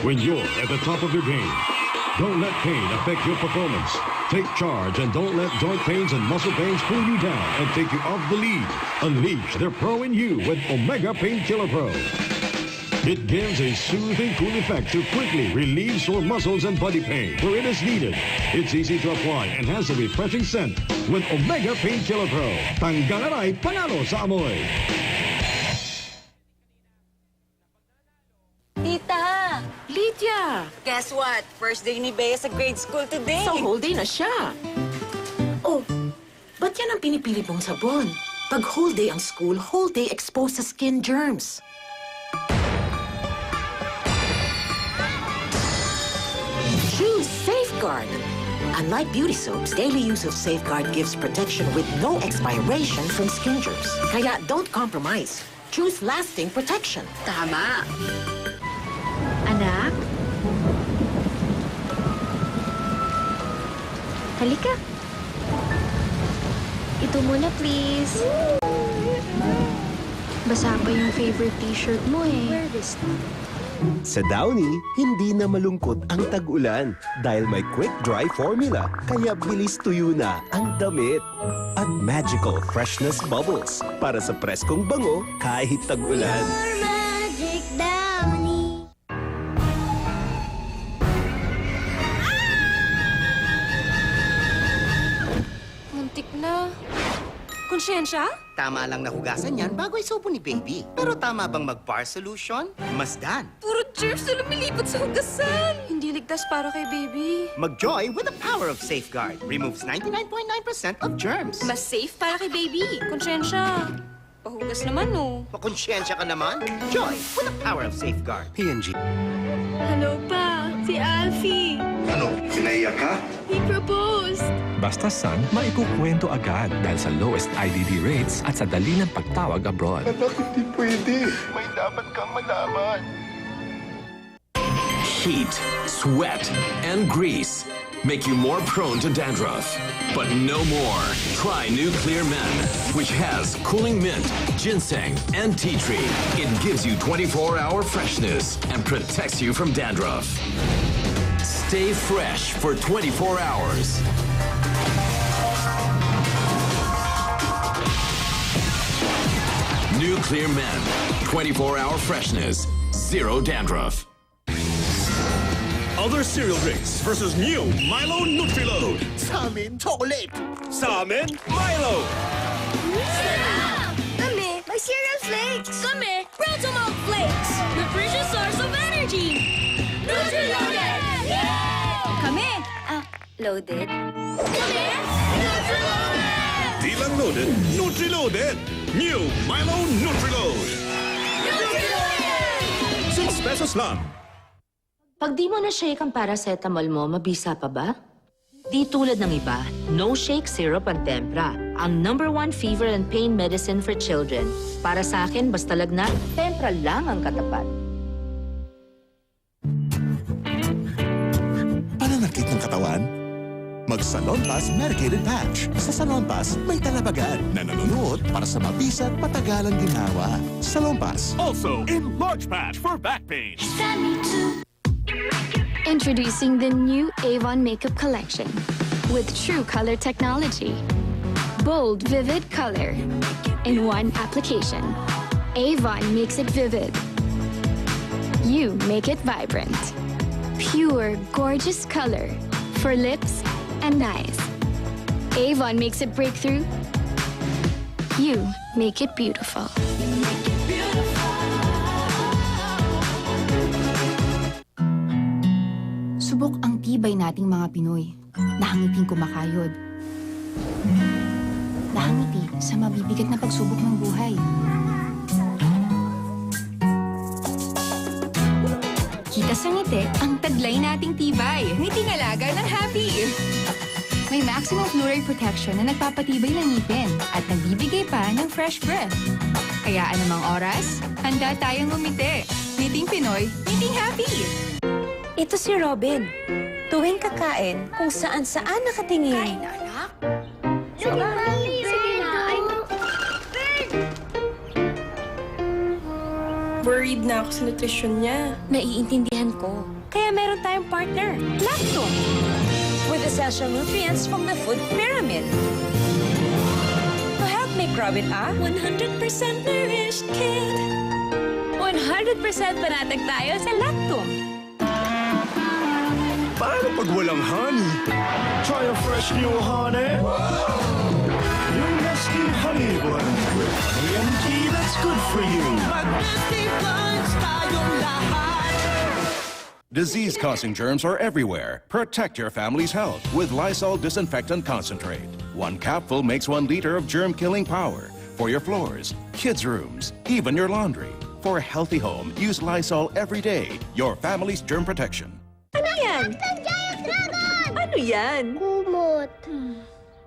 when you're at the top of your game. Don't let pain affect your performance. Take charge and don't let joint pains and muscle pains pull you down and take you off the lead. Unleash the pro in you with Omega Painkiller Pro. It gives a soothing, cool effect to quickly relieve sore muscles and body pain where it is needed. It's easy to apply and has a refreshing scent with Omega Painkiller Pro. Tanggalan ay panalo sa amoy. Tita! Lydia! Guess what? First day ni Bea sa grade school today. So whole day na siya. Oh, ba't yan ang pinipili mong sabon? Pag whole day ang school, whole day exposed sa skin germs. Choose Safeguard. Unlike beauty soaps, daily use of Safeguard gives protection with no expiration from skin germs. Kaya don't compromise. Choose lasting protection. Tama. Anak? Halika. Ito muna, please. Basa pa yung favorite t-shirt mo eh. Wear this now. Sa Downy, hindi na malungkot ang tag-ulan dahil may quick dry formula kaya bilis tuyo na ang damit. At magical freshness bubbles para sa preskong bango kahit tag-ulan. Magic Downy. Muntik na. Konsyensya? Tama lang nahugasan yan bago isubo ni baby. Pero tama bang mag-bar solution? Masdan. Puro germs na lumilipad sa hugasan. Hindi ligtas para kay baby. Mag-joy with the power of Safeguard. Removes 99.9% of germs. Mas safe para kay baby. Konsyensya. Pahugas naman, no? Makonsyensya ka naman. Joy with the power of Safeguard. P&G. Hello pa, si Alfie. Ano, sinaiyak ka? He proposed. Basta son, maikukwento agad dahil sa lowest IDD rates at sa dali ng pagtawag abroad. Anak, hindi pwede. May dapat kang malaman. Heat, sweat, and grease make you more prone to dandruff. But no more. Try New Clear Men, which has cooling mint, ginseng, and tea tree. It gives you 24-hour freshness and protects you from dandruff. Stay fresh for 24 hours. New Clear Men, 24-hour freshness, zero dandruff. Other cereal drinks versus new Milo Nutri-Load. Sa amin, chocolate. Sa amin, Milo. Kami, may cereal flakes. Kami, Protomalt Flakes. Nutritious source of energy. Nutri-loaded! Kami, loaded. Kami, Nutri-loaded! Di lang loaded, Nutri-Loaded. New Milo Nutri-Load. Nutri-loaded! 6 pesos lang. Pag di mo na-shake ang paracetamol mo, mabisa pa ba? Di tulad ng iba, no shake syrup ang Tempra. Ang #1 fever and pain medicine for children. Para sa akin, basta lagnat, Tempra lang ang katapat. Pananakit ng katawan? Mag-Salonpas Medicated Patch. Sa Salonpas, may talabagan na nanonood para sa mabisa at matagalang ginhawa. Salonpas. Also, in large patch for back pain. Introducing the new Avon Makeup Collection with True Color Technology. Bold, vivid color in one application. Avon makes it vivid. You make it vibrant. Pure, gorgeous color for lips and eyes. Avon makes it breakthrough. You make it beautiful. Subok ang tibay nating mga Pinoy. Nahangiting kumakayod. Nahangiti sa mabibigat na pagsubok ng buhay. Kita sa ngiti ang taglay nating tibay. Ngiting alaga ng happy. May maximum fluoride protection na nagpapatibay ng ngipin at nagbibigay pa ng fresh breath. Kaya anumang oras, handa tayong ngumiti. Ngiting Pinoy, ngiting happy. Ito si Robin. Tuwing kakain, kung saan-saan nakatingin. Kain na, anak. Sige, Mali. Sige na. worried na ako sa nutrisyon niya. Naiintindihan ko. Kaya meron tayong partner, Lactum. With essential nutrients from the food pyramid. To help make Robin a 100% nourished kid. 100% panatag tayo sa Lactum. Paano pag walang honey? Try a fresh new honey. Yung Nestle Honey Blend with honey and tea that's good for you. Disease-causing germs are everywhere. Protect your family's health with Lysol Disinfectant Concentrate. 1 capful makes 1 liter of germ-killing power for your floors, kids' rooms, even your laundry. For a healthy home, use Lysol every day. Your family's germ protection. Ano yan? Ano yan? Kumot.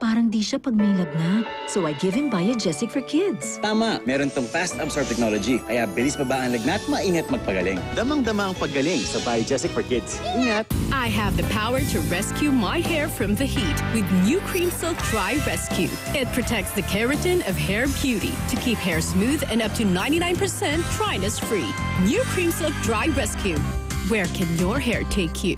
Parang di siya pag may lagnat. So I give him Biogesic for Kids. Tama, meron tong fast absorb technology. Kaya bilis baba ang lagnat, maingat magpagaling. Damang-dama ang paggaling sa Biogesic for Kids. Ingat! I have the power to rescue my hair from the heat with new Cream Silk Dry Rescue. It protects the keratin of hair beauty to keep hair smooth and up to 99% dryness free. New Cream Silk Dry Rescue. Where can your hair take you?